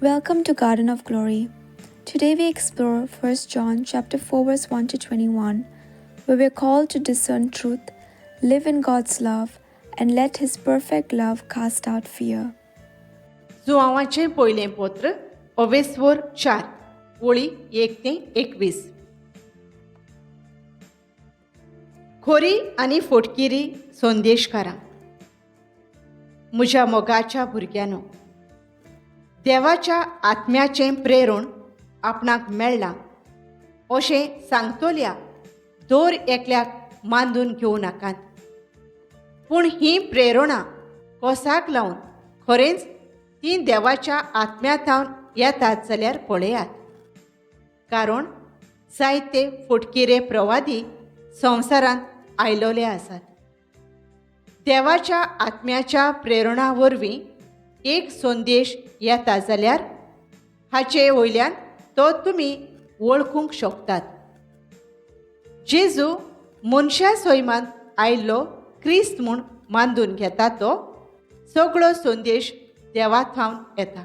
Welcome to Garden of Glory. Today we explore 1 John chapter 4 verse 1 to 21, where we are called to discern truth, live in God's love, and let his perfect love cast out fear. जुआवाचें पयलें पत्र ओवेस्वर 4 ओळी 1 ते 21. खोरी आनी फोटकिरी संदेशकारां, म्हज्या मोगाच्या भुरग्यानो, देवाच्या आत्म्याचें प्रेरण आपणाक मेळ्ळां अशें सांगतोल्या दर एकल्याक मांदून घेवं नाकात. पूण ही प्रेरणां कोसाक लावन खरेंच ती देवाच्या आत्म्यांतावन येतात जाल्यार पळयात. कारण जायते फोटकिरे प्रवादी संवसारांत आयलोले आसात. देवाच्या आत्म्याच्या प्रेरणा वरवीं एक संदेश येता जाल्यार हाचे वयल्यान तो तुमी वळखूंक शकतात. जेजू मनशा सैमांत आयिल्लो क्रिस्त म्हूण मानून घेता तो सगळो संदेश देवा थावन येता.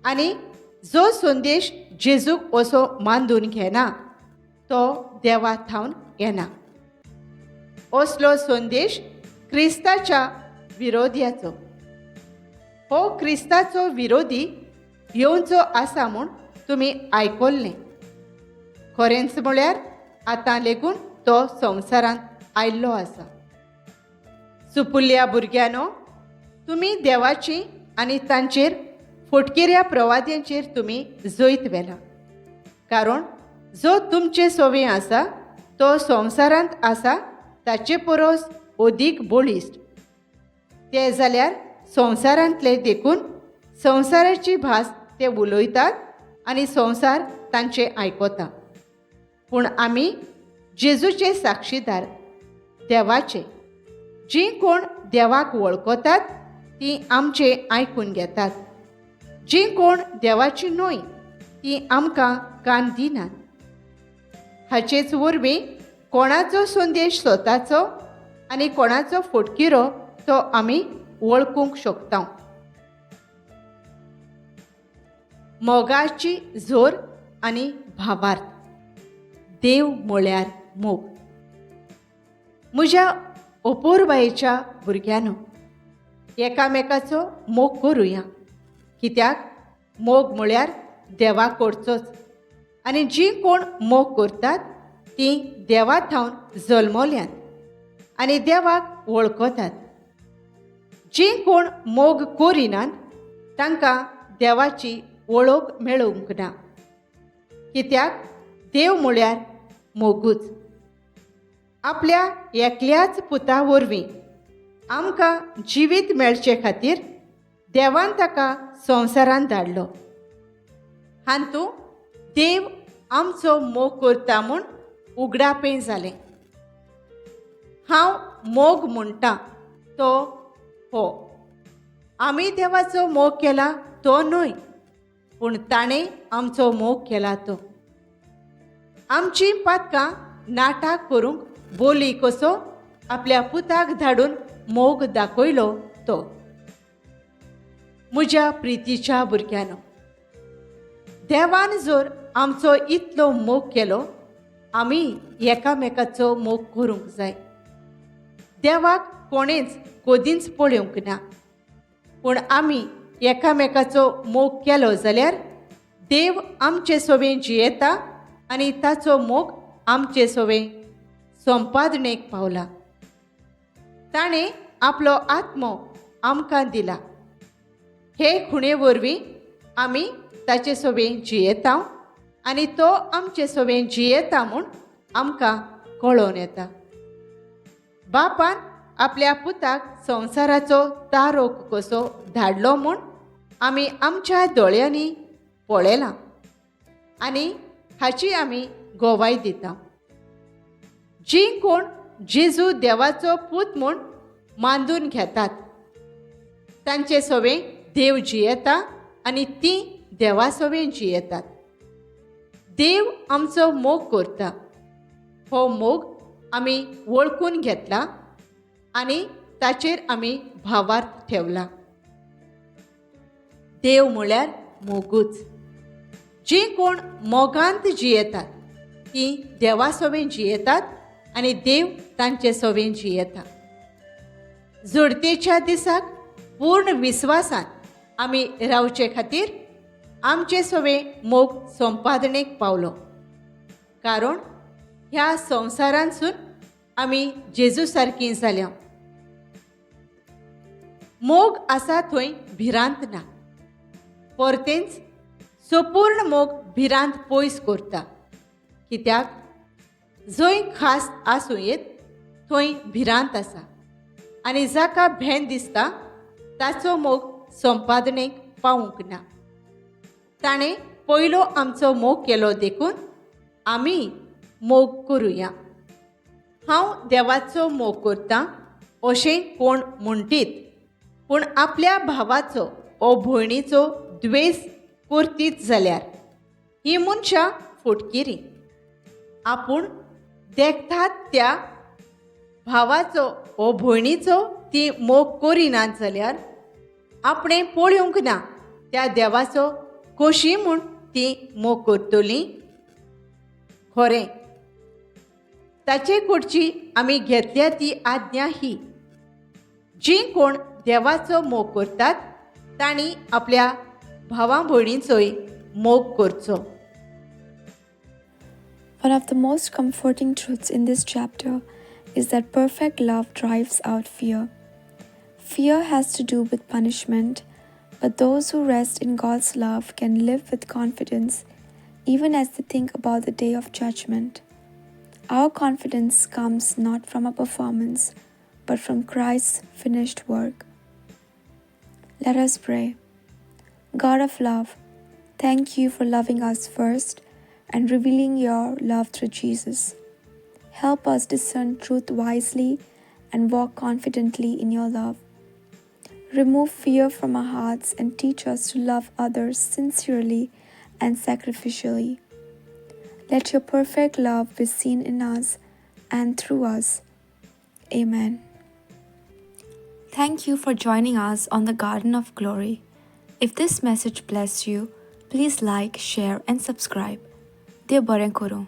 आनी जो संदेश जेजूक असो मानून घेना तो देवा थावन येना. असलो संदेश क्रिस्ताच्या विरोध्याचो. हो क्रिस्ताचो विरोधी येवचो आसा म्हूण तुमी आयकल्लें. खरेंच म्हळ्यार आतां लेगून तो संवसारांत आयिल्लो आसा. सुपुल्ल्या भुरग्यानो, तुमी देवाची आनी तांचेर फोटकिऱ्या प्रवाद्यांचेर तुमी जैत व्हेला. कारण जो तुमचे सोबीत आसा तो संवसारांत आसा ताचे परस अदीक बळिश्ट. ते जाल्यार संवसारांतले देखून संवसाराची भास ते उलयतात आनी संवसार तांचे आयकता. पूण आमी जेजूचे साक्षीदार देवाचे. जीं कोण देवाक वळखतात तीं आमचे आयकून घेतात. जीं कोण देवाची न्हय तीं आमकां कान दिनात. हाचेच वरवीं कोणाचो संदेश स्वताचो आनी कोणाचो फोटकिरो तो आमी वळखूंक शकता. मोगाची झोर आनी भावार्थ. देव म्हळ्यार मोग. म्हज्या अपूर्बायेच्या भुरग्यानो, एकामेकाचो मोग करुया. कित्याक मोग म्हळ्यार देवाक करचोच. आनी जीं कोण मोग करतात तीं देवा थावन जल्मल्यात आनी देवाक वळखतात. जीं कोण मोग करिनात तांकां देवाची वळख मेळूंक ना. कित्याक देव म्हळ्यार मोगूच. आपल्या एकल्याच पुता वरवीं आमकां जिवीत मेळचे खातीर देवान ताका संवसारांत धाडलो. हातूंत देव आमचो मोग करता म्हूण उगडापें जालें. हांव मोग म्हणटा तो हो. आमी देवाचो मोग केला तो न्हय, पूण ताणें आमचो मोग केला तो. आमची पातकां नाटाक करूंक बोली कसो आपल्या पुताक धाडून मोग दाखयलो तो. म्हज्या प्रितीच्या भुरग्यानो, देवान जर आमचो इतलो मोग केलो, आमी एकामेकाचो मोग करूंक जाय. देवाक कोणेंच कदींच पळोवंक ना. पूण आमी एकामेकाचो मोग केलो जाल्यार देव आमचे सोबें जियेता आनी ताचो मोग आमचे सोबें संपादनेक पावला. ताणें आपलो आत्मो आमकां दिला. हे खुणे वरवीं आमी ताचे सोबें जियेता आनी तो आमचे सोबें जियेता म्हूण आमकां कळोवन येता. बापान आपल्या पुताक संवसाराचो तारोक कसो धाडलो म्हूण आमी आमच्या दोळ्यांनी पळयलां आनी हाची आमी गोवाय दिता. जीं कोण जेजू देवाचो पूत म्हूण मानून घेतात तांचे सोबें देव जियेता आनी तीं देवा सोबें जियेतात. देव आमचो मोग करता. हो मोग आमी वळखून घेतला आनी ताचेर आमी भावार्थ ठेवला. देव म्हळ्यार मोगूच. जी कोण मोगांत जियेतात ती देवा सोबेन जियेतात आनी देव तांचे सोबेन जियेता. जोडतेच्या दिसाक पूर्ण विस्वासान आमी रावचे खातीर आमचे सोबे मोग संपादनेक पावलो. कारण ह्या संवसारांसून आमी जेजू सारकीं जाल्या. मोग आसा थंय भिरांत ना. परतेंच संपूर्ण मोग भिरांत पयस करता. कित्याक जंय खास आसूं येत थंय भिरांत आसा आनी जाका भेन दिसता ताचो मोग संपादनेक पावूंक ना. ताणें पयलो आमचो मोग केलो देखून आमी मोग करुया. हांव देवाचो मोग करतां अशें कोण म्हणटीत, पूण आपल्या भावाचो ओ भयणीचो द्वेस करतीत जाल्यार ही मनशां फटकिरी. आपूण देखतात त्या भावाचो ओ भयणीचो ती मोग करिनात जाल्यार आपणें पळोवंक ना त्या देवाचो कशी म्हूण ती मोग करतली. खरें ताचे कडची आमी घेतल्या ती आज्ञा ही, जी कोण देवाचो मोग करतात तांणी आपल्या भावा भयणीचोय मोग करचो. One of the most comforting truths in this chapter is that perfect love drives out fear. Fear has to do with punishment, but those who rest in God's love can live with confidence even as they think about the day of judgment. Our confidence comes not from our performance, but from Christ's finished work. Let us pray. God of love, thank you for loving us first and revealing your love through Jesus. Help us discern truth wisely and walk confidently in your love. Remove fear from our hearts and teach us to love others sincerely and sacrificially. Let your perfect love be seen in us and through us. Amen. Thank you for joining us on the Garden of Glory. If this message blessed you, please like, share, and subscribe. Dear Baren Koro.